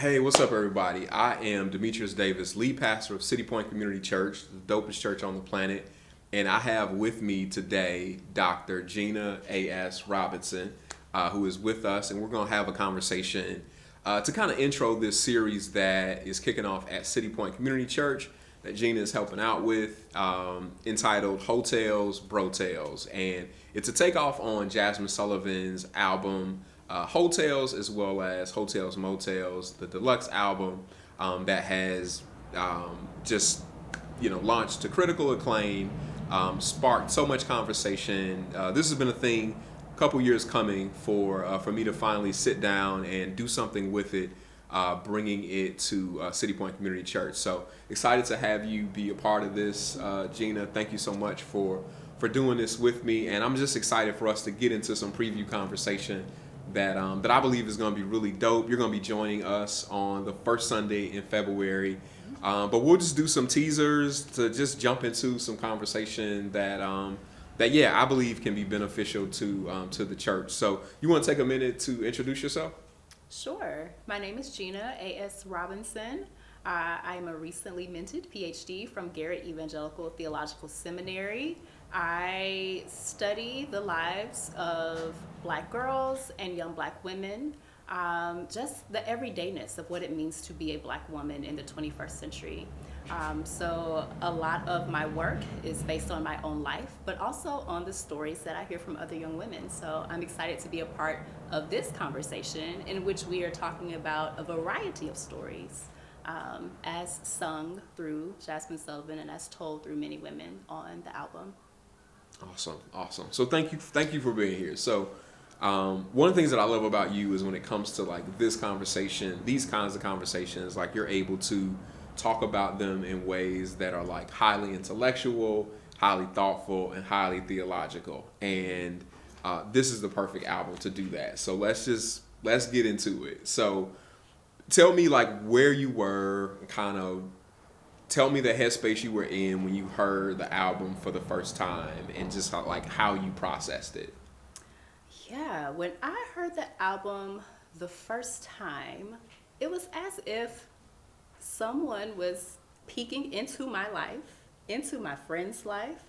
Hey, what's up, everybody? I am Demetrius Davis, lead pastor of City Point Community Church, the dopest church on the planet. And I have with me today Dr. Gina A.S. Robinson, who is with us. And we're going to have a conversation to kind of intro this series that is kicking off at City Point Community Church that Gina is helping out with, entitled Heaux, Breaux. And it's a takeoff on Jazmine Sullivan's album, Hotels, as well as Hotels Motels, the deluxe album that has just launched to critical acclaim, sparked so much conversation. This has been a thing, a couple years coming for me to finally sit down and do something with it, bringing it to City Point Community Church. So excited to have you be a part of this, Gina. Thank you so much for doing this with me, and I'm just excited for us to get into some preview conversation that I believe is going to be really dope. You're going to be joining us on the first Sunday in February, but we'll just do some teasers to just jump into some conversation that I believe can be beneficial to the church. So you want to take a minute to introduce yourself? Sure. My name is Gina A.S. Robinson. I am a recently minted PhD from Garrett Evangelical Theological Seminary. I study the lives of Black girls and young Black women, just the everydayness of what it means to be a Black woman in the 21st century. So a lot of my work is based on my own life, but also on the stories that I hear from other young women. So I'm excited to be a part of this conversation in which we are talking about a variety of stories, as sung through Jazmine Sullivan and as told through many women on the album. Awesome. So thank you for being here. So one of the things that I love about you is when it comes to like this conversation, these kinds of conversations, like you're able to talk about them in ways that are like highly intellectual, highly thoughtful, and highly theological. And this is the perfect album to do that. So let's get into it. So tell me like where you were, kind of tell me the headspace you were in when you heard the album for the first time, and just how you processed it. Yeah, when I heard the album the first time, it was as if someone was peeking into my life, into my friend's life,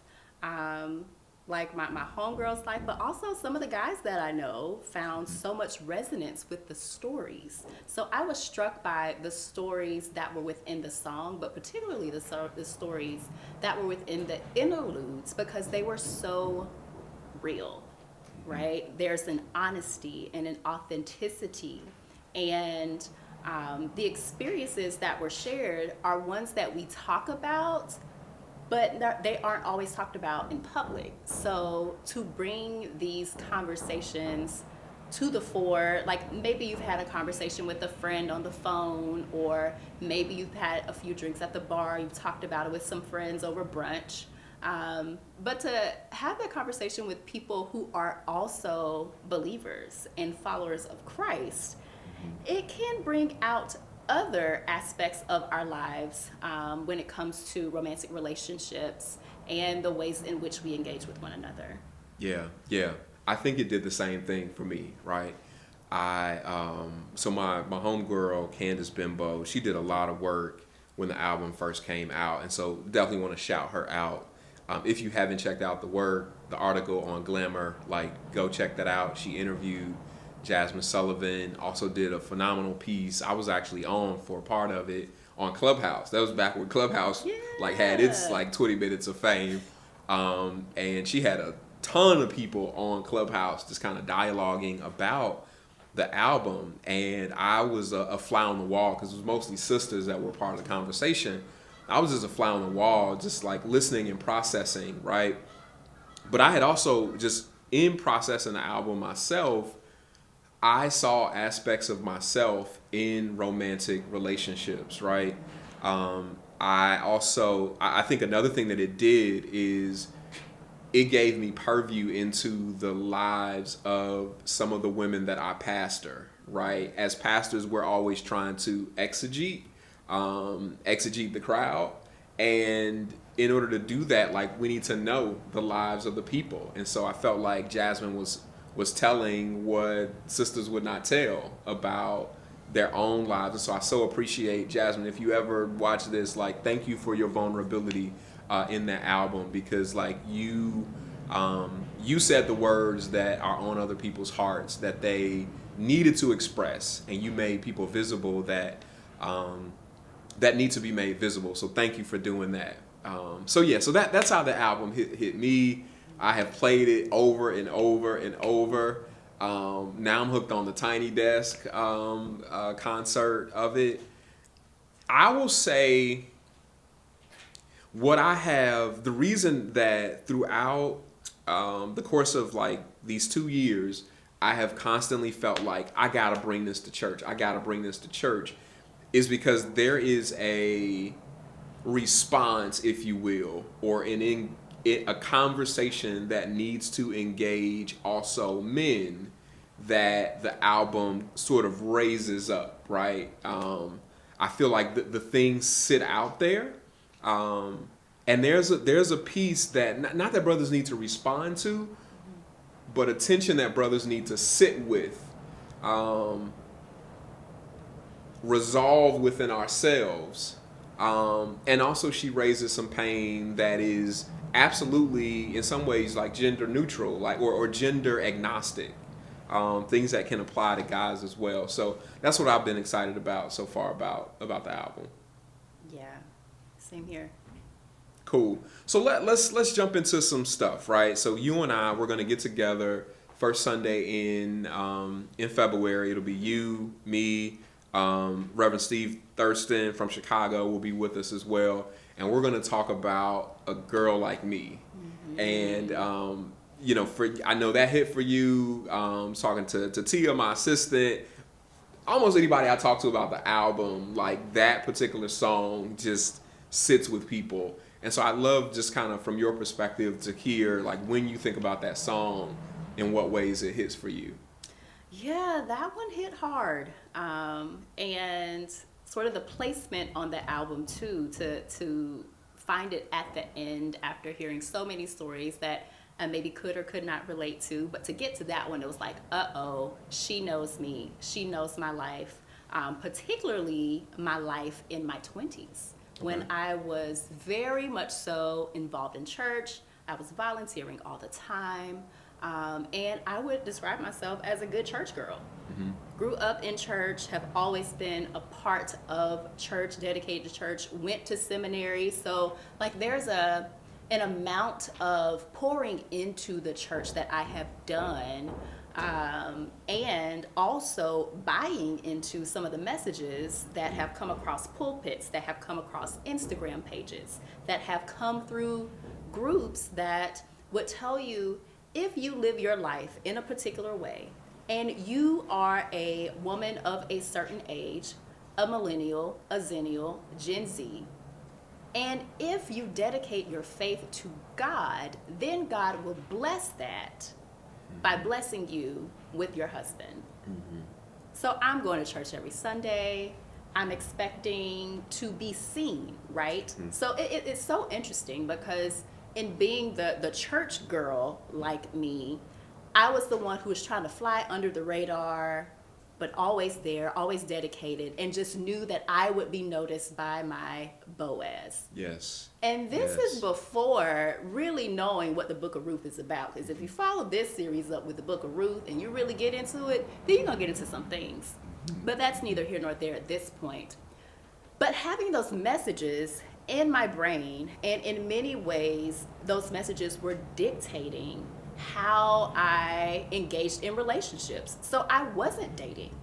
like my homegirl's life, but also some of the guys that I know found so much resonance with the stories. So I was struck by the stories that were within the song, but particularly the stories that were within the interludes, because they were so real, right? There's an honesty and an authenticity, and the experiences that were shared are ones that we talk about, but they aren't always talked about in public. So to bring these conversations to the fore, like maybe you've had a conversation with a friend on the phone, or maybe you've had a few drinks at the bar, you've talked about it with some friends over brunch. But to have that conversation with people who are also believers and followers of Christ, it can bring out other aspects of our lives when it comes to romantic relationships and the ways in which we engage with one another. Yeah. I think it did the same thing for me, right? So my homegirl, Candace Bimbo, she did a lot of work when the album first came out, and so definitely want to shout her out. If you haven't checked out the article on Glamour, like go check that out. She interviewed Jazmine Sullivan, also did a phenomenal piece. I was actually on for a part of it on Clubhouse. That was back when Clubhouse had its 20 minutes of fame. And she had a ton of people on Clubhouse just kind of dialoguing about the album. And I was a fly on the wall because it was mostly sisters that were part of the conversation. I was just a fly on the wall, just like listening and processing, right? But I had also just in processing the album myself, I saw aspects of myself in romantic relationships, right? I think another thing that it did is it gave me purview into the lives of some of the women that I pastor, right? As pastors, we're always trying to exegete the crowd. And in order to do that, like, we need to know the lives of the people. And so I felt like Jazmine was telling what sisters would not tell about their own lives. And so I so appreciate, Jazmine, if you ever watch this, like, thank you for your vulnerability in that album, because like you said the words that are on other people's hearts that they needed to express, and you made people visible that that need to be made visible. So thank you for doing that. So that's how the album hit me. I have played it over and over and over. Now I'm hooked on the Tiny Desk concert of it. I will say the reason that throughout the course of like these 2 years, I have constantly felt like I gotta bring this to church. I gotta bring this to church, is because there is a response, if you will, or a conversation that needs to engage also men that the album sort of raises up, right? I feel like the things sit out there. And there's a piece that not that brothers need to respond to, but a tension that brothers need to sit with, resolve within ourselves. And also she raises some pain that is absolutely in some ways like gender neutral, like or gender agnostic. Things that can apply to guys as well. So that's what I've been excited about so far about the album. Yeah, same here. Cool. So let's jump into some stuff, right? So you and I, we're gonna get together first Sunday in February. It'll be you, me, Reverend Steve Thurston from Chicago will be with us as well, and we're gonna talk about A Girl Like Me. Mm-hmm. And I know that hit for you. Talking to Tia, my assistant, almost anybody I talk to about the album, like that particular song just sits with people. And so I love just kind of from your perspective to hear like when you think about that song, in what ways it hits for you. Yeah, that one hit hard. And sort of the placement on the album too, to find it at the end after hearing so many stories that I maybe could or could not relate to, but to get to that one, it was like, uh-oh, she knows me. She knows my life, particularly my life in my 20s. When I was very much so involved in church. I was volunteering all the time. And I would describe myself as a good church girl. Mm-hmm. Grew up in church, have always been a part of church, dedicated to church, went to seminary. So like there's an amount of pouring into the church that I have done, and also buying into some of the messages that have come across pulpits, that have come across Instagram pages, that have come through groups that would tell you, if you live your life in a particular way and you are a woman of a certain age, a millennial, a zennial, Gen Z, and if you dedicate your faith to God, then God will bless that by blessing you with your husband. Mm-hmm. So I'm going to church every Sunday. I'm expecting to be seen, right? Mm-hmm. So it's so interesting because in being the church girl like me, I was the one who was trying to fly under the radar, but always there, always dedicated, and just knew that I would be noticed by my Boaz. Yes. And this is before really knowing what the Book of Ruth is about. Because if you follow this series up with the Book of Ruth and you really get into it, then you're going to get into some things. But that's neither here nor there at this point. But having those messages in my brain, and in many ways, those messages were dictating how I engaged in relationships. So I wasn't dating,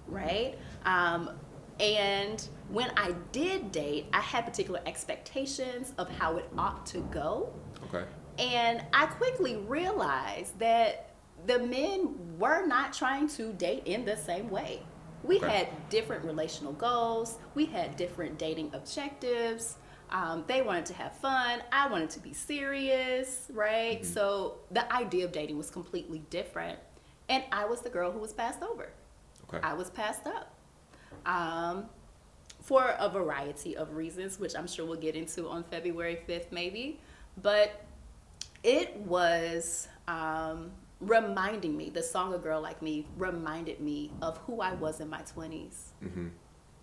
right? And when I did date, I had particular expectations of how it ought to go. Okay. And I quickly realized that the men were not trying to date in the same way. We had different relational goals. We had different dating objectives. They wanted to have fun. I wanted to be serious, right? Mm-hmm. So the idea of dating was completely different. And I was the girl who was passed over. Okay. I was passed up for a variety of reasons, which I'm sure we'll get into on February 5th maybe. But it was reminding me, the song A Girl Like Me reminded me of who I was in my 20s. Mm-hmm.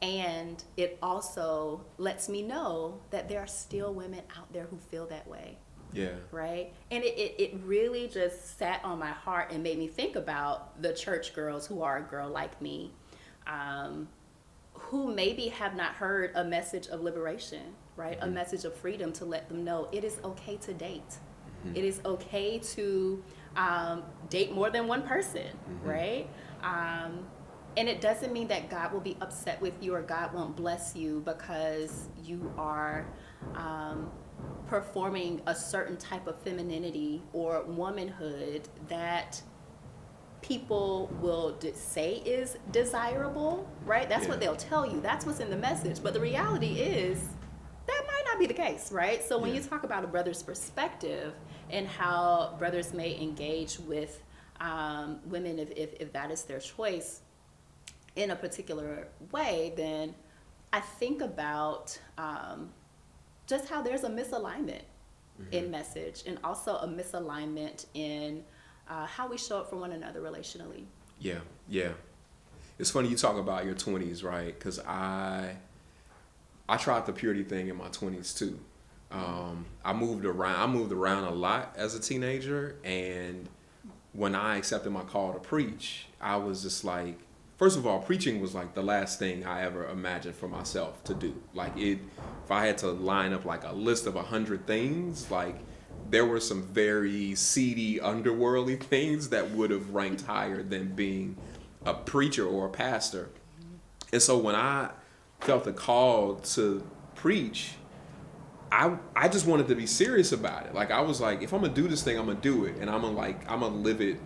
And it also lets me know that there are still women out there who feel that way. Yeah. Right? And it really just sat on my heart and made me think about the church girls who are a girl like me, who maybe have not heard a message of liberation, right? Mm-hmm. A message of freedom to let them know it is okay to date. Mm-hmm. It is okay to date more than one person, Mm-hmm. right? And it doesn't mean that God will be upset with you or God won't bless you because you are performing a certain type of femininity or womanhood that people will say is desirable, right? That's what they'll tell you. That's what's in the message. But the reality is that might not be the case, right? So when you talk about a brother's perspective and how brothers may engage with women if that is their choice in a particular way, then I think about just how there's a misalignment in message and also a misalignment in how we show up for one another relationally. Yeah, yeah. It's funny you talk about your 20s, right? Because I tried the purity thing in my 20s too. I moved around a lot as a teenager, and when I accepted my call to preach, I was just like, first of all, preaching was like the last thing I ever imagined for myself to do. Like if I had to line up like a list of 100 things, like there were some very seedy, underworldly things that would have ranked higher than being a preacher or a pastor. And so when I felt the call to preach, I just wanted to be serious about it. Like I was like, if I'm gonna do this thing, I'm gonna do it, and I'm gonna live it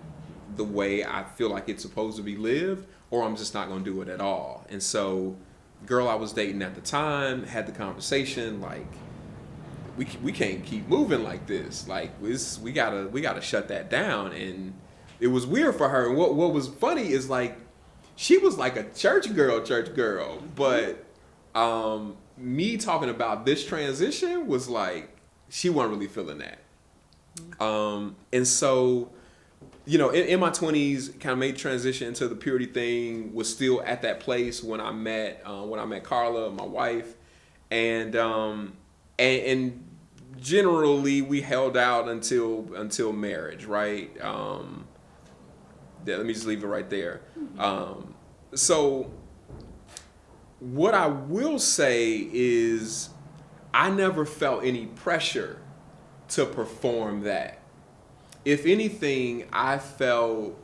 the way I feel like it's supposed to be lived, or I'm just not gonna do it at all. And so, girl I was dating at the time had the conversation like, we can't keep moving like this. Like we gotta shut that down. And it was weird for her. And what was funny is like, she was like a church girl, but me talking about this transition was like, she wasn't really feeling that. And so, you know, in my 20s, kind of made transition into the purity thing, was still at that place when I met Carla, my wife, and generally we held out until marriage, right? Let me just leave it right there. So what I will say is I never felt any pressure to perform that. If anything, I felt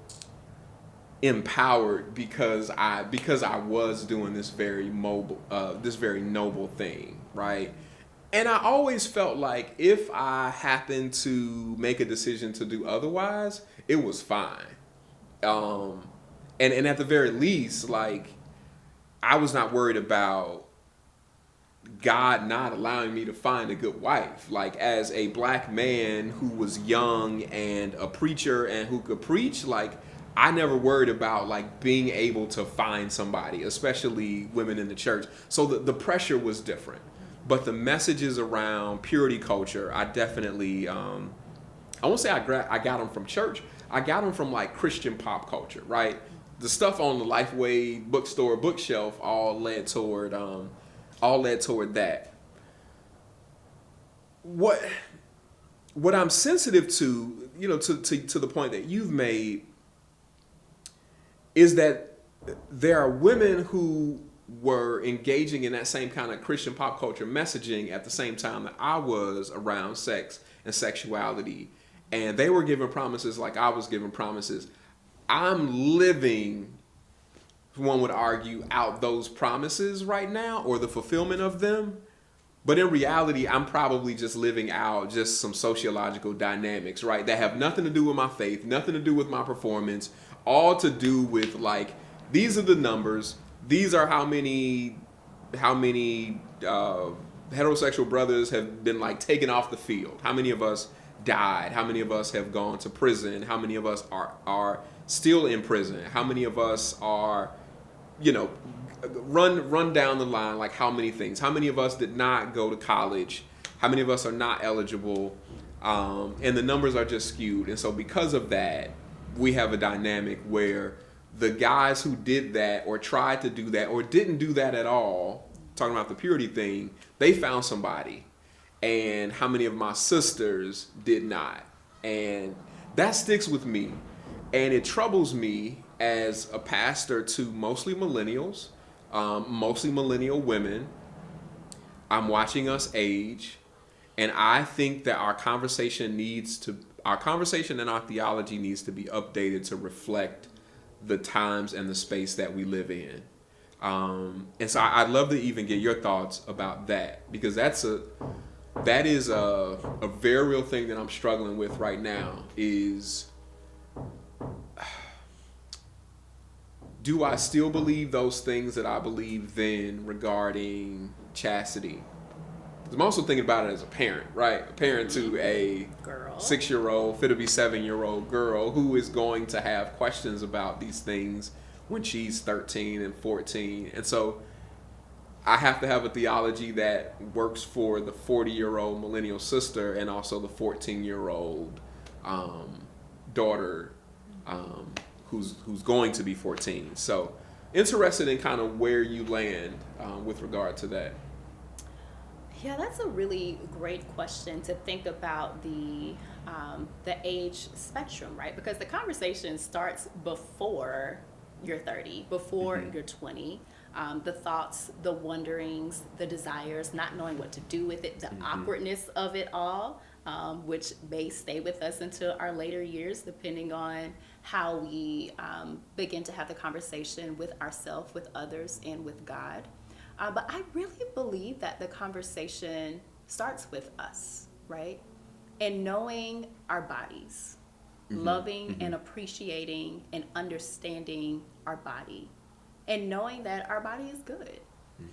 empowered because I was doing this very noble thing, right? And I always felt like if I happened to make a decision to do otherwise, it was fine. And at the very least, like, I was not worried about God not allowing me to find a good wife. Like, as a black man who was young and a preacher and who could preach, like, I never worried about like being able to find somebody, especially women in the church. So the pressure was different. But the messages around purity culture, I definitely, I won't say I got them from church. I got them from like Christian pop culture, right? The stuff on the Lifeway bookstore bookshelf all led toward that. What I'm sensitive to, you know, to the point that you've made, is that there are women who were engaging in that same kind of Christian pop culture messaging at the same time that I was around sex and sexuality. And they were given promises like I was given promises. I'm living, one would argue, out those promises right now, or the fulfillment of them. But in reality, I'm probably just living out just some sociological dynamics, right? That have nothing to do with my faith, nothing to do with my performance, all to do with like, these are the numbers. These are how many heterosexual brothers have been like taken off the field. How many of us died? How many of us have gone to prison? How many of us are still in prison? How many of us are, you know, run down the line, like how many things? How many of us did not go to college? How many of us are not eligible? And the numbers are just skewed. And so because of that, we have a dynamic where the guys who did that or tried to do that or didn't do that at all, talking about the purity thing, they found somebody. And how many of my sisters did not? And that sticks with me. And it troubles me as a pastor to mostly millennials, mostly millennial women. I'm watching us age. And I think that our conversation and our theology needs to be updated to reflect the times and the space that we live in. And so I'd love to even get your thoughts about that, because that is a very real thing that I'm struggling with right now is, do I still believe those things that I believed then regarding chastity? I'm also thinking about it as a parent, right? A parent to a girl, 6-year-old, fit to be 7-year-old girl who is going to have questions about these things when she's 13 and 14. And so I have to have a theology that works for the 40-year-old millennial sister and also the 14-year-old daughter who's going to be 14. So interested in kind of where you land with regard to that. Yeah, that's a really great question to think about the age spectrum, right? Because the conversation starts before you're 30, before you're 20. The thoughts, the wonderings, the desires, not knowing what to do with it, the awkwardness of it all, which may stay with us until our later years, depending on how we begin to have the conversation with ourselves, with others, and with God. But I really believe that the conversation starts with us, right? And knowing our bodies, loving and appreciating and understanding our body, and knowing that our body is good,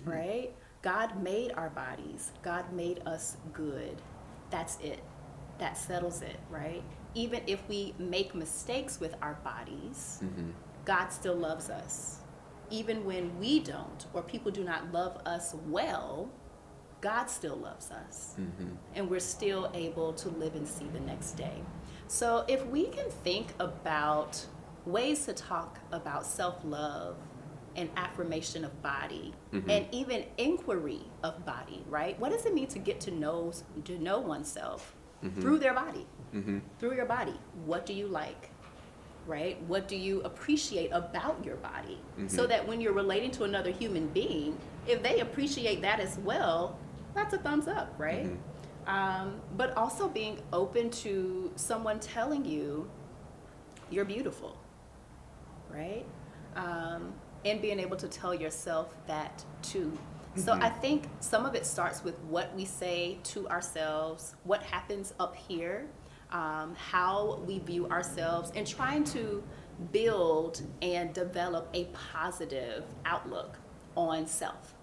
right? God made our bodies. God made us good. That's it. That settles it, right? Even if we make mistakes with our bodies, God still loves us. Even when we don't, or people do not love us well, God still loves us. And we're still able to live and see the next day. So if we can think about ways to talk about self-love and affirmation of body, and even inquiry of body, right? What does it mean to get to know oneself through their body, through your body? What do you like? Right? What do you appreciate about your body? So that when you're relating to another human being, if they appreciate that as well, that's a thumbs up, right? But also being open to someone telling you you're beautiful, right? And being able to tell yourself that too. So I think some of it starts with what we say to ourselves, what happens up here, how we view ourselves, and trying to build and develop a positive outlook on self.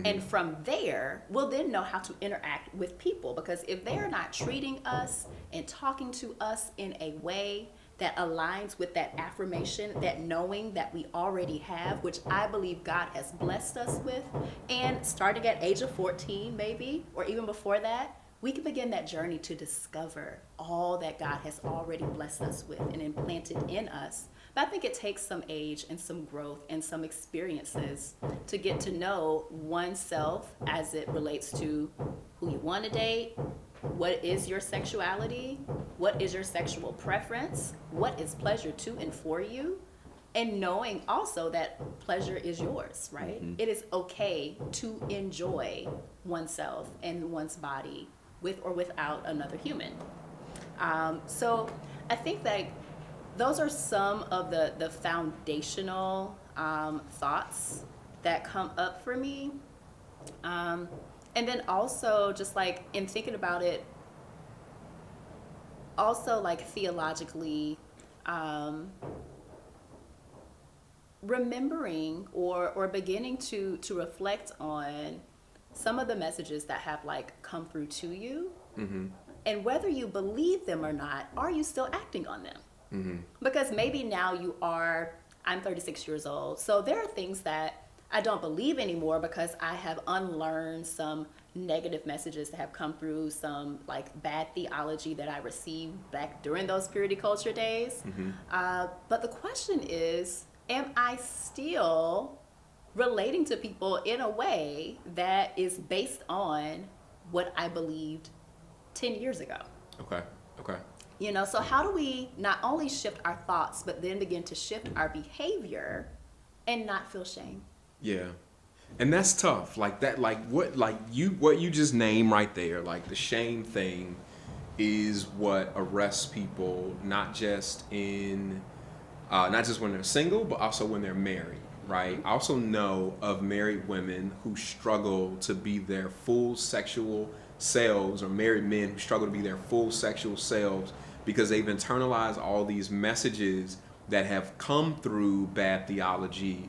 And from there, we'll then know how to interact with people, because if they're not treating us and talking to us in a way that aligns with that affirmation, that knowing that we already have, which I believe God has blessed us with, and starting at age of 14 maybe, or even before that, we can begin that journey to discover all that God has already blessed us with and implanted in us. But I think it takes some age and some growth and some experiences to get to know oneself as it relates to who you want to date, what is your sexuality, what is your sexual preference, what is pleasure to and for you, and knowing also that pleasure is yours, right? It is okay to enjoy oneself and one's body with or without another human. So I think that those are some of the foundational thoughts that come up for me. And then also just like in thinking about it, also like theologically, remembering or beginning to reflect on some of the messages that have like come through to you, and whether you believe them or not, are you still acting on them? Because maybe now I'm 36 years old, so there are things that I don't believe anymore because I have unlearned some negative messages that have come through, some like bad theology that I received back during those purity culture days. But the question is, am I still relating to people in a way that is based on what I believed 10 years ago? Okay. Okay. You know, so how do we not only shift our thoughts, but then begin to shift our behavior and not feel shame? Yeah. And that's tough. Like that, what you just named right there, like the shame thing is what arrests people, not just when they're single, but also when they're married, right? I also know of married women who struggle to be their full sexual selves, or married men who struggle to be their full sexual selves because they've internalized all these messages that have come through bad theology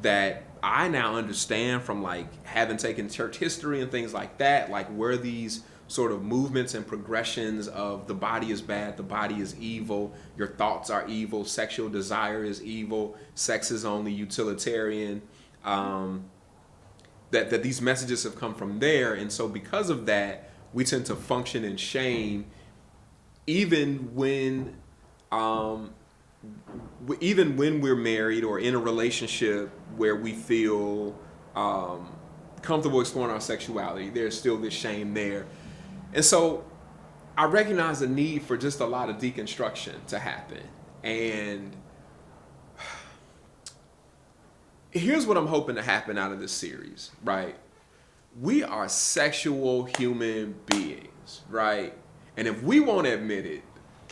that I now understand from like having taken church history and things like that, like where these sort of movements and progressions of the body is bad, the body is evil, your thoughts are evil, sexual desire is evil, sex is only utilitarian, that these messages have come from there. And so because of that, we tend to function in shame even when we're married or in a relationship where we feel comfortable exploring our sexuality. There's still this shame there. And so I recognize the need for just a lot of deconstruction to happen. And here's what I'm hoping to happen out of this series, right? We are sexual human beings, right? And if we won't admit it,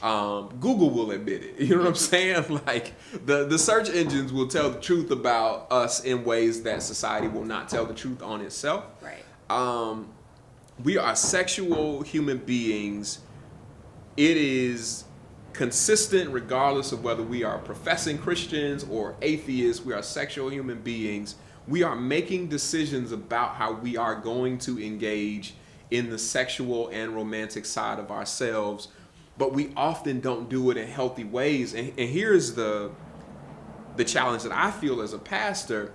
Google will admit it. You know what I'm saying? Like the search engines will tell the truth about us in ways that society will not tell the truth on itself. Right. We are sexual human beings. It is consistent regardless of whether we are professing Christians or atheists. We are sexual human beings. We are making decisions about how we are going to engage in the sexual and romantic side of ourselves, but we often don't do it in healthy ways. And here's the challenge that I feel as a pastor.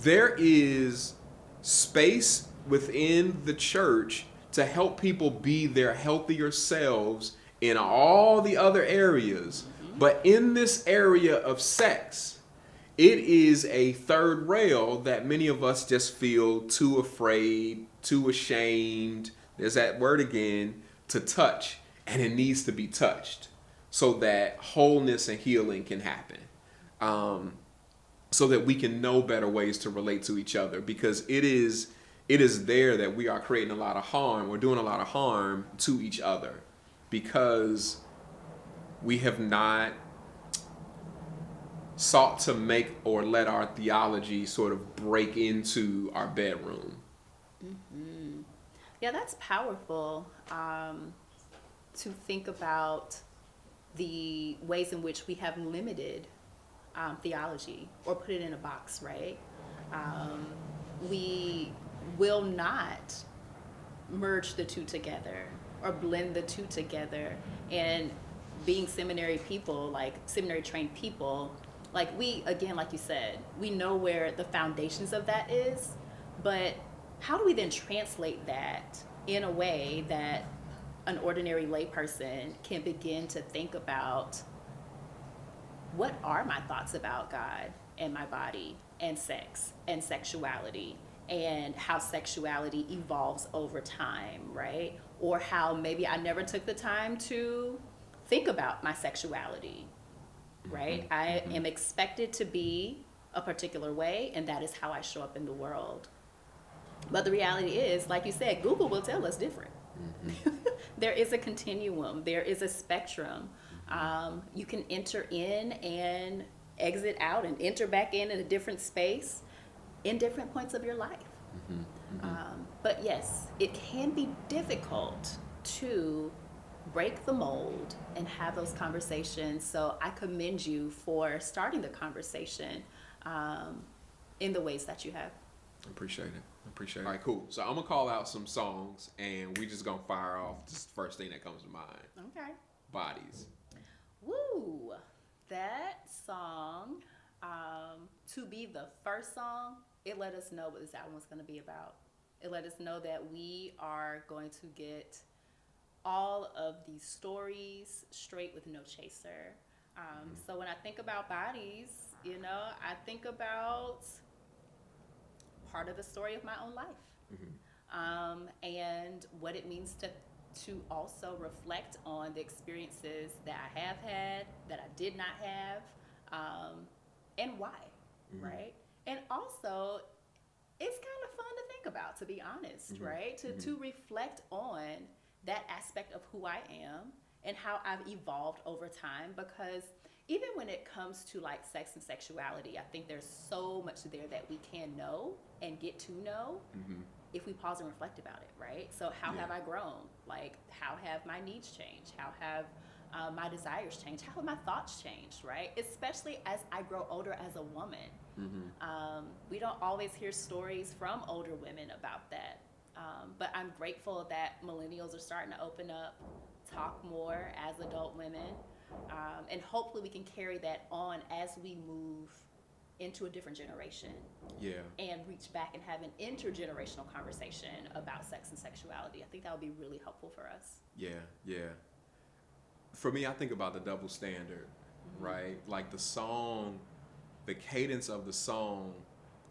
There is space within the church to help people be their healthier selves in all the other areas. But in this area of sex, it is a third rail that many of us just feel too afraid, too ashamed, there's that word again, to touch. And it needs to be touched so that wholeness and healing can happen. So that we can know better ways to relate to each other, because it is there that we are creating a lot of harm. We're doing a lot of harm to each other because we have not sought to make or let our theology sort of break into our bedroom. Mm-hmm. Yeah, that's powerful. To think about the ways in which we have limited theology or put it in a box, right? We will not merge the two together or blend the two together. And being seminary people, like seminary trained people, like we, again, like you said, we know where the foundations of that is, but how do we then translate that in a way that an ordinary layperson can begin to think about what are my thoughts about God and my body and sex and sexuality and how sexuality evolves over time, right? Or how maybe I never took the time to think about my sexuality, right? I am expected to be a particular way, and that is how I show up in the world. But the reality is, like you said, Google will tell us different. There is a continuum. There is a spectrum. You can enter in and exit out and enter back in a different space in different points of your life. But yes, it can be difficult to break the mold and have those conversations. So I commend you for starting the conversation in the ways that you have. Appreciate it. All right, cool. So I'm gonna call out some songs, and we just gonna fire off just the first thing that comes to mind. Okay. Bodies. Woo! That song to be the first song, it let us know what this album was going to be about. It let us know that we are going to get all of these stories straight with no chaser. So when I think about bodies, you know, I think about part of the story of my own life, and what it means to also reflect on the experiences that I have had, that I did not have, and why, right? And also, it's kind of fun to think about, to be honest, right? To reflect on that aspect of who I am and how I've evolved over time, because even when it comes to like sex and sexuality, I think there's so much there that we can know and get to know if we pause and reflect about it, right? So how have I grown? Like, how have my needs changed? How have my desires changed? How have my thoughts changed, right? Especially as I grow older as a woman. We don't always hear stories from older women about that. But I'm grateful that millennials are starting to open up, talk more as adult women, and hopefully we can carry that on as we move into a different generation. Yeah. And reach back and have an intergenerational conversation about sex and sexuality. I think that would be really helpful for us. Yeah, yeah. For me, I think about the double standard, right? Like the song, the cadence of the song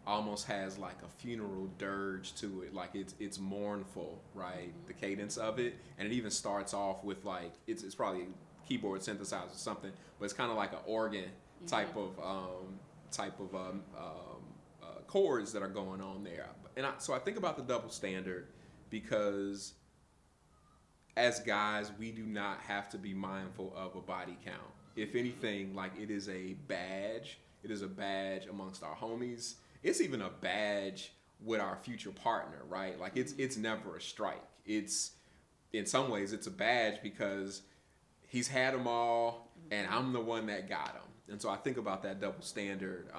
almost has like a funeral dirge to it. Like it's mournful, right? The cadence of it, and it even starts off with like it's probably keyboard synthesizer or something, but it's kind of like an organ type of chords that are going on there. So I think about the double standard because as guys, we do not have to be mindful of a body count. If anything, like it is a badge. It is a badge amongst our homies. It's even a badge with our future partner, right? Like it's never a strike. It's in some ways it's a badge because he's had them all, and I'm the one that got them. And so I think about that double standard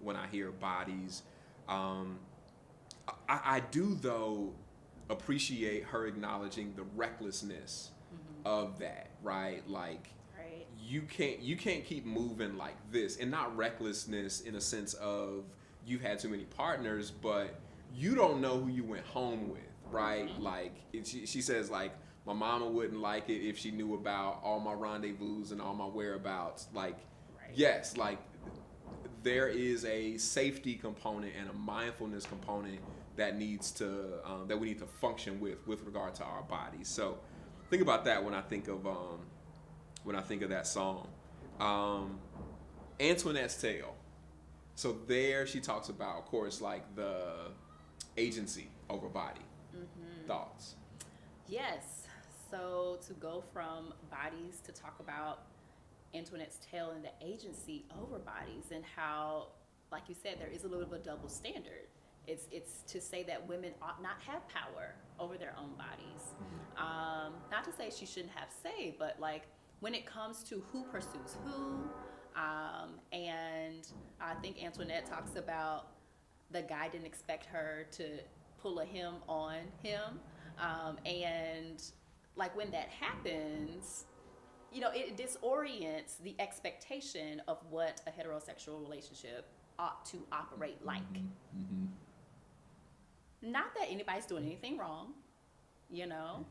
when I hear bodies. I do though appreciate her acknowledging the recklessness of that, right? Like Right. you can't keep moving like this, and not recklessness in a sense of you've had too many partners, but you don't know who you went home with, right? Like she says like my mama wouldn't like it if she knew about all my rendezvous and all my whereabouts. Like Right. yes, like there is a safety component and a mindfulness component that needs to that we need to function with regard to our bodies. So think about that when I think of that song. Antoinette's Tale. So there she talks about, of course, like the agency over body. Thoughts? Yes. So to go from bodies to talk about Antoinette's Tale and the agency over bodies, and how, like you said, there is a little bit of a double standard. It's to say that women ought not have power over their own bodies. Not to say she shouldn't have say, but like when it comes to who pursues who, and I think Antoinette talks about the guy didn't expect her to pull a him on him, and like when that happens, you know, it disorients the expectation of what a heterosexual relationship ought to operate like. Not that anybody's doing anything wrong, you know.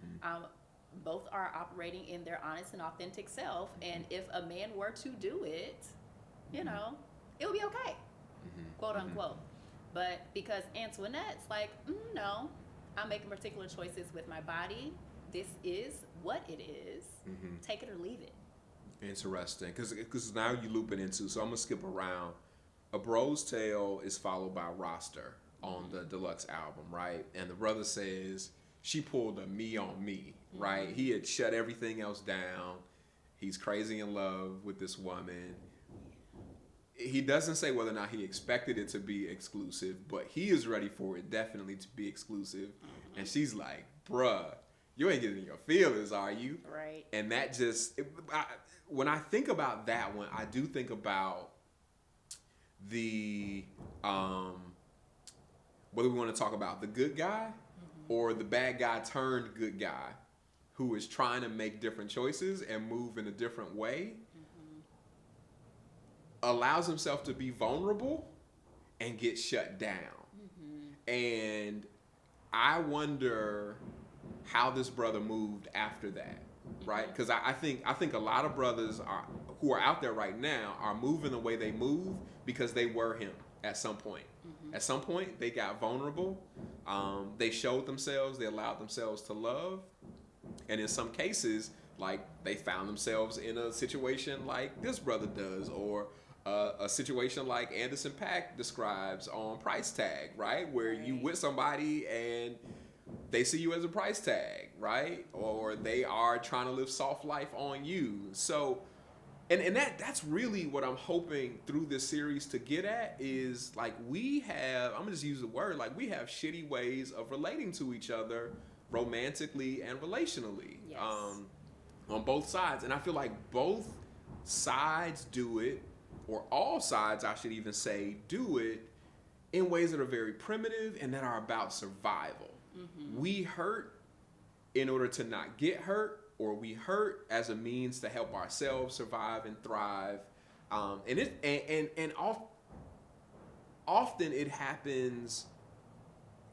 Both are operating in their honest and authentic self, and if a man were to do it, you know, it would be okay, quote unquote. But because Antoinette's like, no, I'm making particular choices with my body. This is what it is. Take it or leave it. Interesting, because now you loop it into. So I'm gonna skip around. A Bro's Tale is followed by Roster on the deluxe album, right? And the brother says she pulled a me on me, right? He had shut everything else down. He's crazy in love with this woman. He doesn't say whether or not he expected it to be exclusive, but he is ready for it definitely to be exclusive. And she's like, bruh, you ain't getting your feelings, are you? Right. And that just, when I think about that one, I do think about the, whether we want to talk about the good guy or the bad guy turned good guy who is trying to make different choices and move in a different way. allows himself to be vulnerable and get shut down. And I wonder how this brother moved after that, right? Because I think a lot of brothers who are out there right now are moving the way they move because they were him at some point. At some point, they got vulnerable. They showed themselves. They allowed themselves to love. And in some cases, like, they found themselves in a situation like this brother does, or a situation like Anderson Paak describes on Price Tag, right? Where you with somebody and they see you as a price tag, right? Or they are trying to live soft life on you. So, and that's really what I'm hoping through this series to get at is, like, we have, I'm gonna just use the word, like, we have shitty ways of relating to each other romantically and relationally. Yes. On both sides. And I feel like both sides do it, or all sides, I should even say, do it in ways that are very primitive and that are about survival. We hurt in order to not get hurt, or we hurt as a means to help ourselves survive and thrive. Often it happens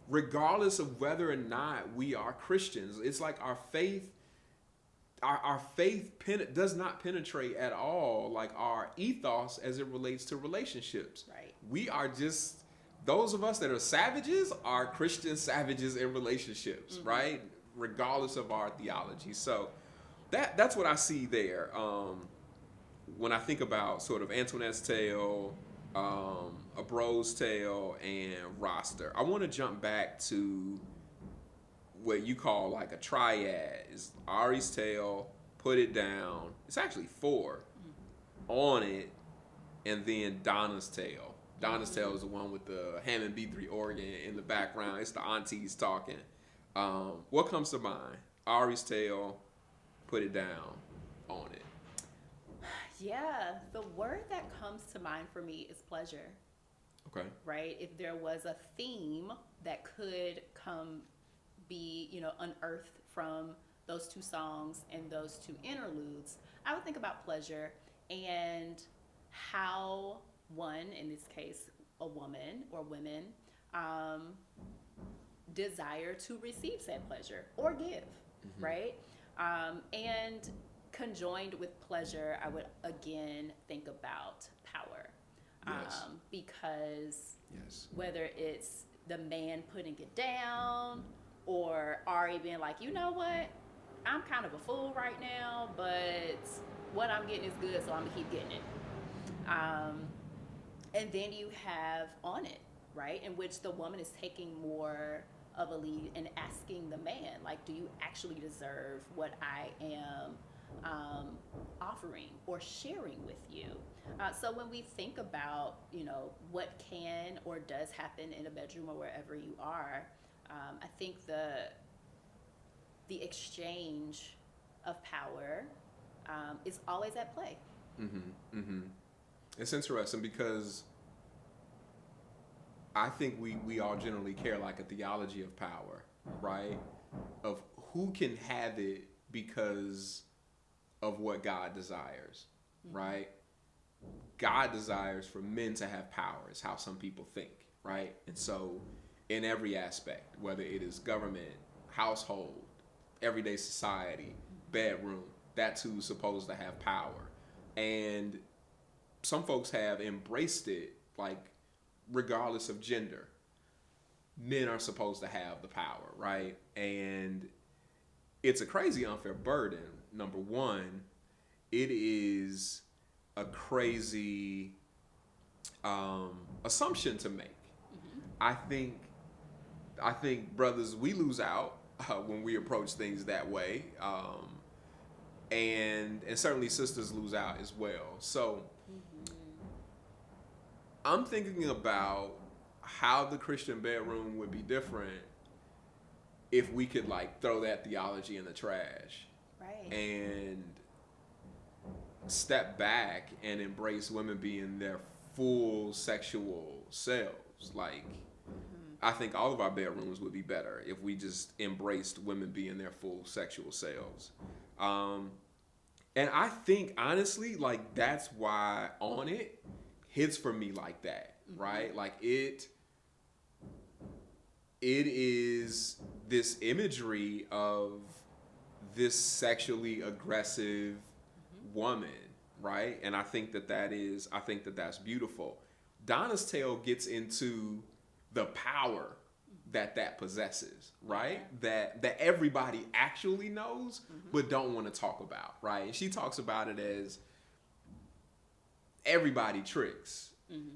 regardless of whether or not we are Christians. It's like our faith does not penetrate at all, like, our ethos as it relates to relationships. Right. We are just, those of us that are savages are Christian savages in relationships, right? Regardless of our theology. So that's what I see there. When I think about sort of Antoinette's tale, a Breaux's tale, and roster, I want to jump back to what you call like a triad. Is Ari's tale, Put It Down. It's actually 4 on it, and then Donna's tale. Donna's tale is the one with the Hammond B3 organ in the background. It's the aunties talking. What comes to mind? Ari's tale, Put It Down, on it. Yeah, the word that comes to mind for me is pleasure. Okay. Right? If there was a theme that could be unearthed from those 2 songs and those 2 interludes, I would think about pleasure and how one, in this case, a woman or women, desire to receive said pleasure or give, right? And conjoined with pleasure, I would again think about power. Yes. Because whether it's the man putting it down, or Ari being like, you know what, I'm kind of a fool right now, but what I'm getting is good, so I'm gonna keep getting it. And then you have On It, right, in which the woman is taking more of a lead and asking the man, like, do you actually deserve what I am offering or sharing with you? So when we think about, what can or does happen in a bedroom or wherever you are, I think the exchange of power is always at play. It's interesting because I think we all generally care, like, a theology of power, right? Of who can have it because of what God desires, right? God desires for men to have power, is how some people think, right? And so in every aspect, whether it is government, household, everyday society, bedroom, that's who's supposed to have power. And some folks have embraced it, like, regardless of gender. Men are supposed to have the power, right? And it's a crazy unfair burden. Number one, it is a crazy assumption to make. I think brothers, we lose out when we approach things that way, and certainly sisters lose out as well. So I'm thinking about how the Christian bedroom would be different if we could, like, throw that theology in the trash, Right. and step back and embrace women being their full sexual selves. Like, I think all of our bedrooms would be better if we just embraced women being their full sexual selves. And And I think honestly, like that's why On It hits for me like that, right? Like it is this imagery of this sexually aggressive woman, right? And I think that's beautiful. Donna's Tale gets into the power that possesses, right? Yeah. That everybody actually knows but don't want to talk about, right? And she talks about it as everybody tricks,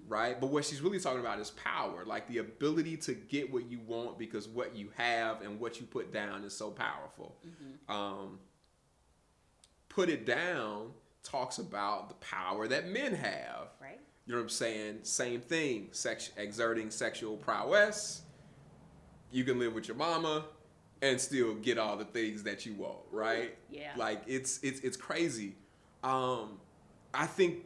right? But what she's really talking about is power, like the ability to get what you want because what you have and what you put down is so powerful. Put It Down talks about the power that men have. Right. You know what I'm saying? Same thing, exerting sexual prowess. You can live with your mama and still get all the things that you want, right? Yeah. Like it's crazy. I think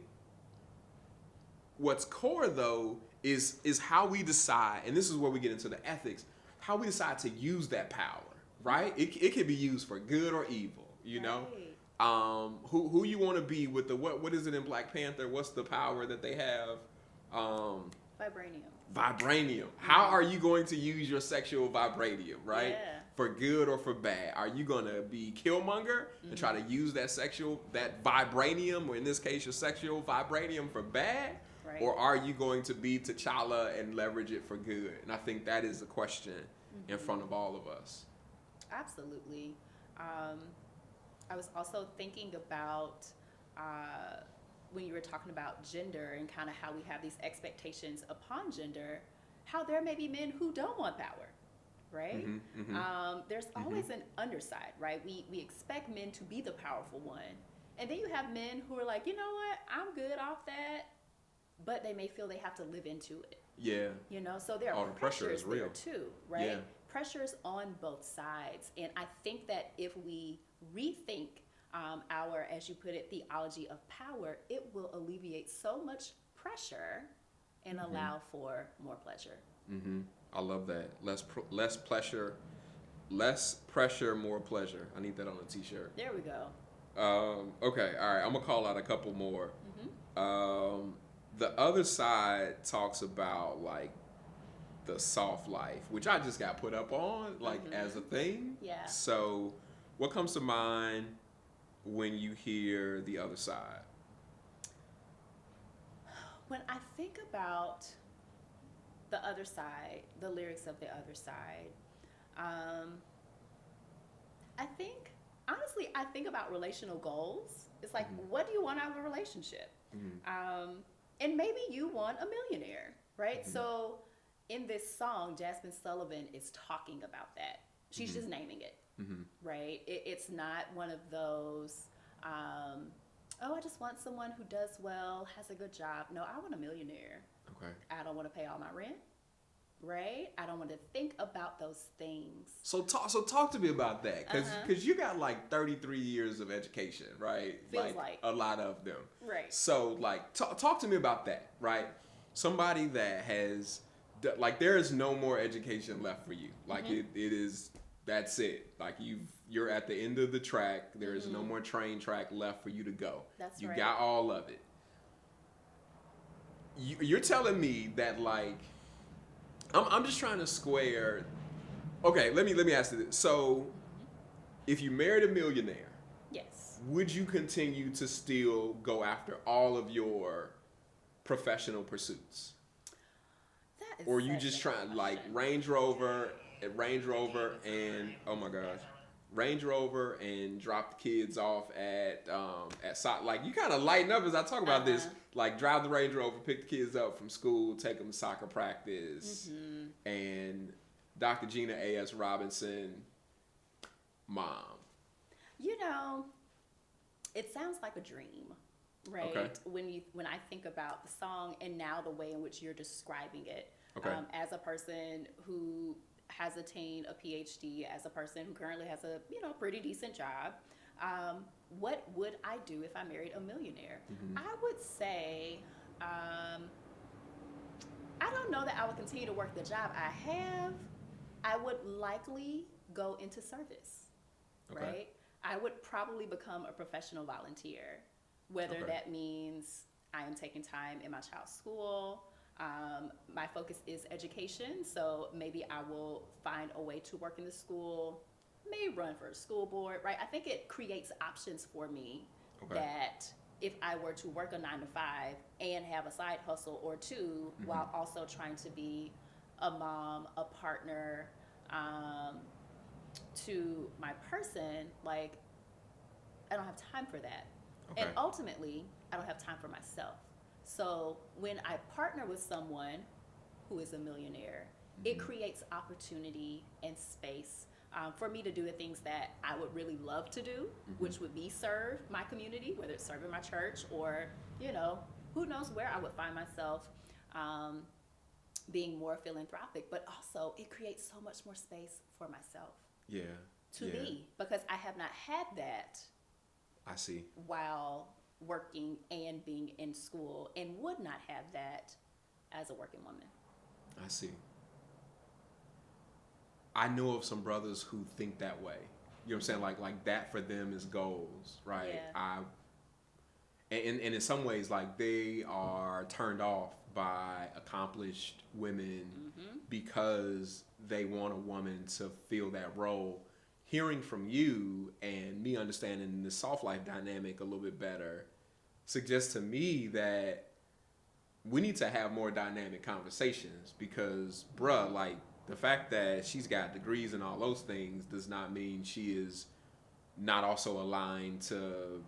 what's core though is how we decide, and this is where we get into the ethics, how we decide to use that power, right? It can be used for good or evil, you know? Who you want to be with the what is it in Black Panther? What's the power that they have? Vibranium. How are you going to use your sexual vibranium, right? Yeah. For good or for bad? Are you going to be Killmonger and try to use that vibranium, or in this case, your sexual vibranium for bad? Right. Or are you going to be T'Challa and leverage it for good? And I think that is the question in front of all of us. Absolutely. I was also thinking about when you were talking about gender and kind of how we have these expectations upon gender, how there may be men who don't want power, right? There's always an underside, right? We expect men to be the powerful one. And then you have men who are like, you know what, I'm good off that, but they may feel they have to live into it. Yeah. You know, so there are the pressure pressures is real there too, right? Yeah. Pressures on both sides. And I think that if we rethink our, as you put it, theology of power, it will alleviate so much pressure and allow for more pleasure. I love that. Less pressure, more pleasure. I need that on a t-shirt. There we go. Okay, all right. I'm gonna call out a couple more. The Other Side talks about like the soft life, which I just got put up on like as a thing. Yeah. So, what comes to mind when you hear The Other Side? When I think about The Other Side, the lyrics of The Other Side, I think about relational goals. It's like, what do you want out of a relationship? And maybe you want a millionaire, right? So in this song, Jazmine Sullivan is talking about that. She's just naming it, right? It's not one of those, I just want someone who does well, has a good job. No, I want a millionaire. Okay. I don't want to pay all my rent, right? I don't want to think about those things. So talk to me about that, because you got like 33 years of education, right? Feels like a lot of them, right? So like talk to me about that, right? Somebody that has like there is no more education left for you. Like it is. That's it. Like you're at the end of the track. There is no more train track left for you to go. That's you right. got all of it. You're telling me that like I'm just trying to square. Okay, let me ask you this. So, if you married a millionaire, yes, would you continue to still go after all of your professional pursuits? that is. Or you just trying like Range Rover, and oh my gosh, Range Rover and drop the kids off at like you kind of lighten up as I talk about this. Like drive the Range Rover, pick the kids up from school, take them to soccer practice, and Dr. Gina A.S. Robinson, mom. You know, it sounds like a dream, right? Okay. When I think about the song and now the way in which you're describing it, okay. As a person who has attained a PhD, as a person who currently has a pretty decent job, what would I do if I married a millionaire? I would say I don't know that I would continue to work the job I have. I would likely go into service, right? I would probably become a professional volunteer, whether Okay. that means I am taking time in my child's school. My focus is education, so maybe I will find a way to work in the school, may run for a school board, right? I think it creates options for me Okay. that if I were to work a 9 to 5 and have a side hustle or two while also trying to be a mom, a partner, to my person, like I don't have time for that. Okay. And ultimately, I don't have time for myself. So when I partner with someone who is a millionaire, it creates opportunity and space for me to do the things that I would really love to do, which would be serve my community, whether it's serving my church or, who knows where I would find myself being more philanthropic. But also, it creates so much more space for myself Yeah. to Yeah. be, because I have not had that I see. while working and being in school, and would not have that as a working woman. I see. I know of some brothers who think that way. You know what I'm saying? Like that for them is goals, right? Yeah. And in some ways, like they are turned off by accomplished women because they want a woman to fill that role. Hearing from you and me understanding the soft life dynamic a little bit better suggests to me that we need to have more dynamic conversations because, bruh, like the fact that she's got degrees and all those things does not mean she is not also aligned to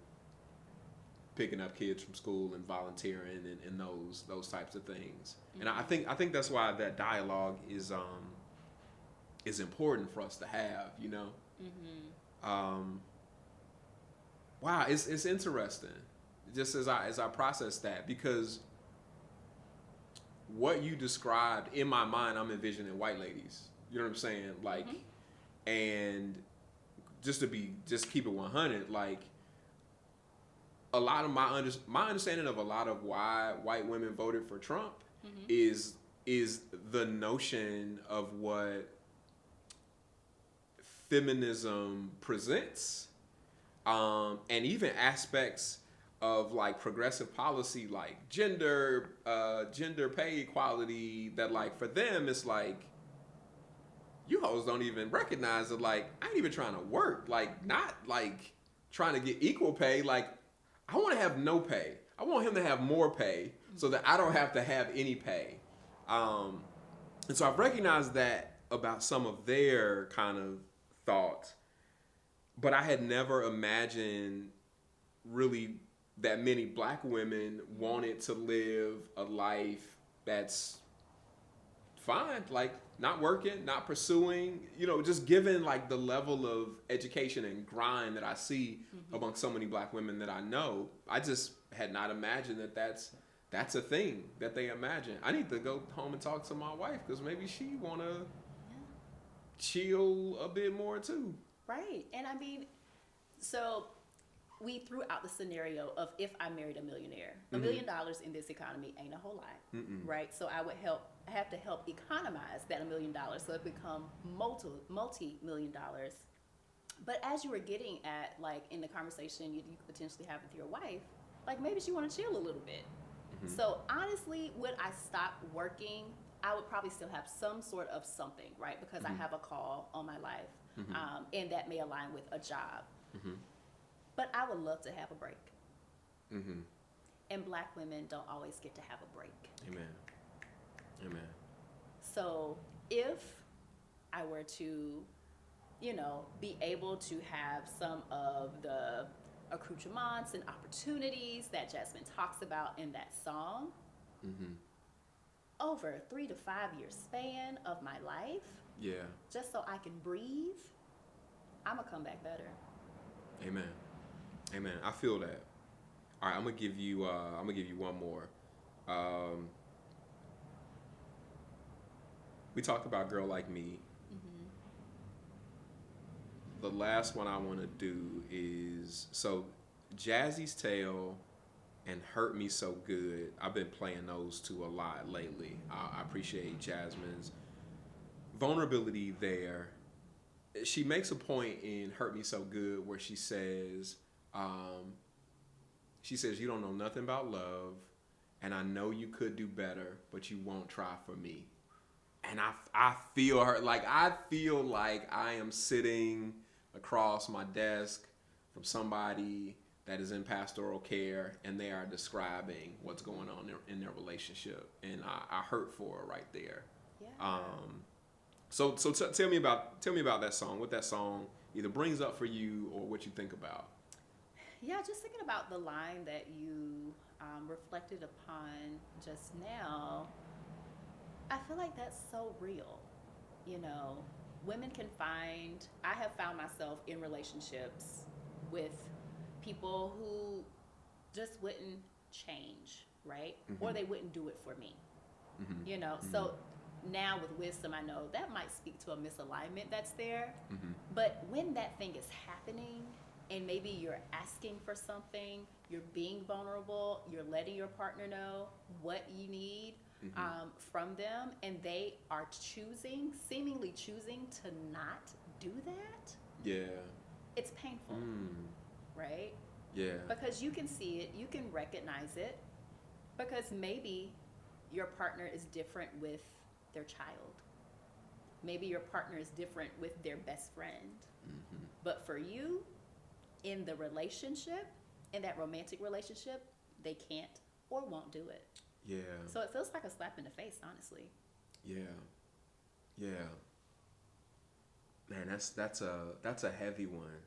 picking up kids from school and volunteering and those types of things. And I think that's why that dialogue is important for us to have, you know. Wow, it's interesting. Just as I process that, because what you described in my mind, I'm envisioning white ladies. You know what I'm saying? Like, and just keep it 100. Like, a lot of my understanding of a lot of why white women voted for Trump is the notion of what feminism presents, and even aspects of like progressive policy, like gender pay equality. That like for them, it's like you hoes don't even recognize it. Like I ain't even trying to work. Like not like trying to get equal pay. Like I want to have no pay. I want him to have more pay so that I don't have to have any pay. And so I've recognized that about some of their kind of thoughts, but I had never imagined really that many black women wanted to live a life that's fine, like not working, not pursuing, just given like the level of education and grind that I see among so many black women that I know. I just had not imagined that that's a thing that they imagine. I need to go home and talk to my wife because maybe she want to chill a bit more too. Right. And I mean, so we threw out the scenario of if I married a millionaire. $1 million in this economy ain't a whole lot, right? So I have to help economize that $1 million so it become multi-million dollars. But as you were getting at, like in the conversation you could potentially have with your wife, like maybe she want to chill a little bit. So honestly, when I stop working, I would probably still have some sort of something, right? Because I have a call on my life, and that may align with a job. But I would love to have a break. And black women don't always get to have a break. Amen. So if I were to, be able to have some of the accoutrements and opportunities that Jazmine talks about in that song, over a 3 to 5 year span of my life, just so I can breathe, I'm gonna come back better. Amen. I feel that. All right, I'm gonna give you one more. We talked about Girl Like Me. The last one I want to do is Jazzy's Tale and Hurt Me So Good. I've been playing those two a lot lately. I appreciate Jazmine's vulnerability there. she makes a point in Hurt Me So Good where she says, you don't know nothing about love, and I know you could do better, but you won't try for me. And I feel her, like, I feel like I am sitting across my desk from somebody that is in pastoral care, and they are describing what's going on in their relationship. And I hurt for her right there. Yeah. So tell me about that song, what that song either brings up for you or what you think about. Yeah, just thinking about the line that you reflected upon just now, I feel like that's so real. You know, I have found myself in relationships with people who just wouldn't change, right? Mm-hmm. Or they wouldn't do it for me. Mm-hmm. You know, Mm-hmm. so now with wisdom, I know that might speak to a misalignment that's there. Mm-hmm. But when that thing is happening, and maybe you're asking for something, you're being vulnerable, you're letting your partner know what you need from them, and they are seemingly choosing to not do that, Yeah. it's painful, right? Yeah. Because you can see it, you can recognize it, because maybe your partner is different with their child. Maybe your partner is different with their best friend. Mm-hmm. But for you, in the relationship, in that romantic relationship, they can't or won't do it. Yeah. So it feels like a slap in the face, honestly. Yeah. Yeah. Man, that's a heavy one.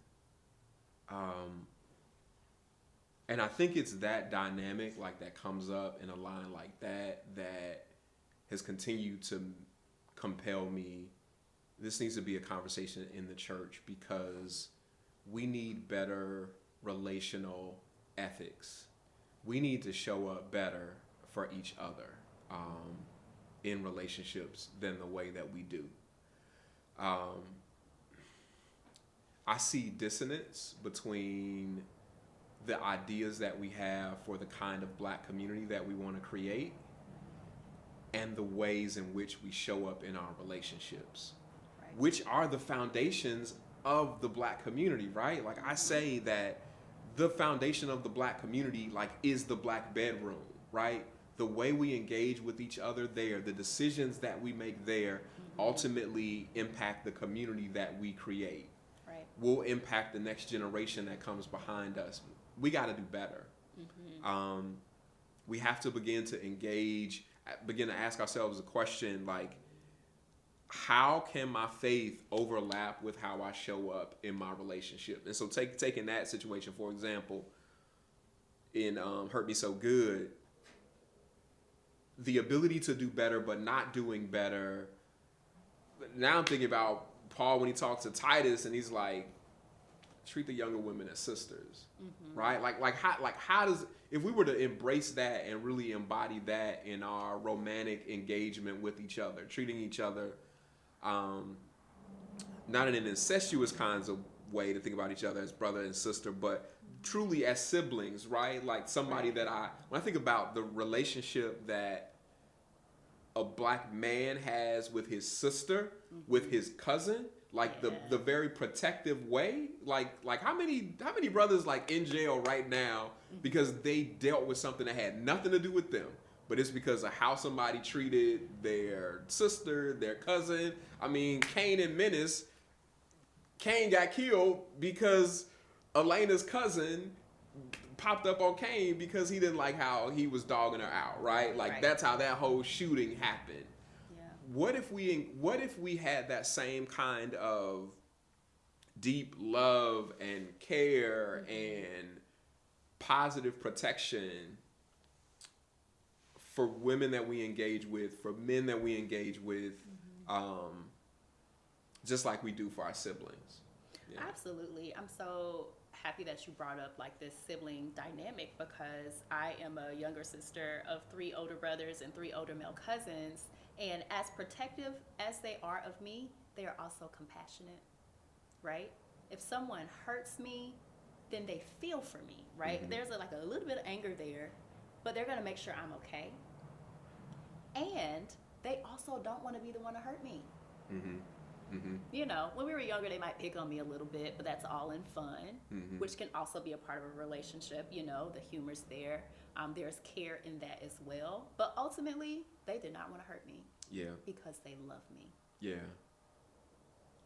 And I think it's that dynamic, like, that comes up in a line like that has continued to compel me. This needs to be a conversation in the church, because we need better relational ethics. We need to show up better for each other in relationships than the way that we do. I see dissonance between the ideas that we have for the kind of Black community that we want to create and the ways in which we show up in our relationships, Right. which are the foundations of the Black community, right? Like, I say that the foundation of the Black community, like, is the Black bedroom, right? The way we engage with each other there, the decisions that we make there ultimately impact the community that we create. Right. Will impact the next generation that comes behind us. We got to do better. We have to begin to ask ourselves a question like, how can my faith overlap with how I show up in my relationship? And so taking that situation, for example, in Hurt Me So Good, the ability to do better but not doing better. Now I'm thinking about Paul when he talks to Titus and he's like, treat the younger women as sisters, right? Like how does, if we were to embrace that and really embody that in our romantic engagement with each other, treating each other, not in an incestuous kinds of way to think about each other as brother and sister, but truly as siblings, right? Like somebody Right. that when I think about the relationship that a Black man has with his sister, with his cousin, like Yeah. the very protective way, like how many brothers like in jail right now because they dealt with something that had nothing to do with them, but it's because of how somebody treated their sister, their cousin. I mean, Cain and Menace, Cain got killed because Elena's cousin popped up on Cain because he didn't like how he was dogging her out, right? Like Right. that's how that whole shooting happened. Yeah. What if we had that same kind of deep love and care and positive protection for women that we engage with, for men that we engage with, just like we do for our siblings? Yeah. Absolutely. I'm so happy that you brought up like this sibling dynamic, because I am a younger sister of 3 older brothers and 3 older male cousins, and as protective as they are of me, they are also compassionate, right? If someone hurts me, then they feel for me, right? There's like a little bit of anger there, but they're going to make sure I'm okay. And they also don't want to be the one to hurt me. You know, when we were younger, they might pick on me a little bit, but that's all in fun, which can also be a part of a relationship. You know, the humor's there. There's care in that as well. But ultimately, they did not want to hurt me. Yeah. Because they love me. Yeah.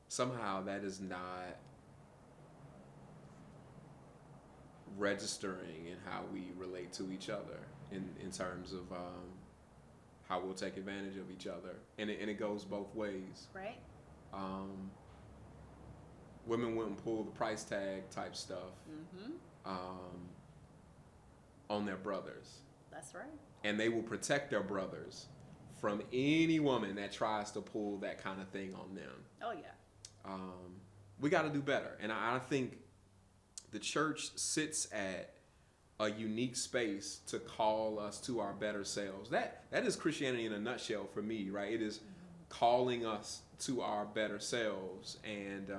Somehow that is not registering in how we relate to each other in terms of how we'll take advantage of each other. And it goes both ways. Right. Women wouldn't pull the price tag type stuff on their brothers. That's right. And they will protect their brothers from any woman that tries to pull that kind of thing on them. Oh, yeah. We got to do better. And I think the church sits at a unique space to call us to our better selves. That is Christianity in a nutshell for me, right? It is calling us to our better selves, and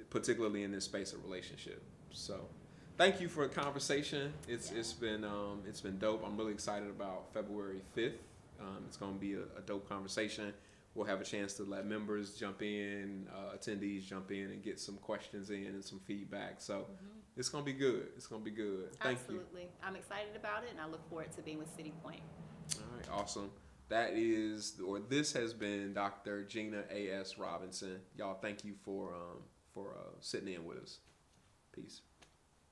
particularly in this space of relationship. So thank you for the conversation. It's been dope. I'm really excited about February 5th. It's going to be a dope conversation. We'll have a chance to let members jump in, attendees jump in, and get some questions in and some feedback. So it's going to be good. It's going to be good. Thank you. Absolutely. I'm excited about it, and I look forward to being with City Point. All right, awesome. This has been Dr. Gina A.S. Robinson. Y'all, thank you for sitting in with us. Peace.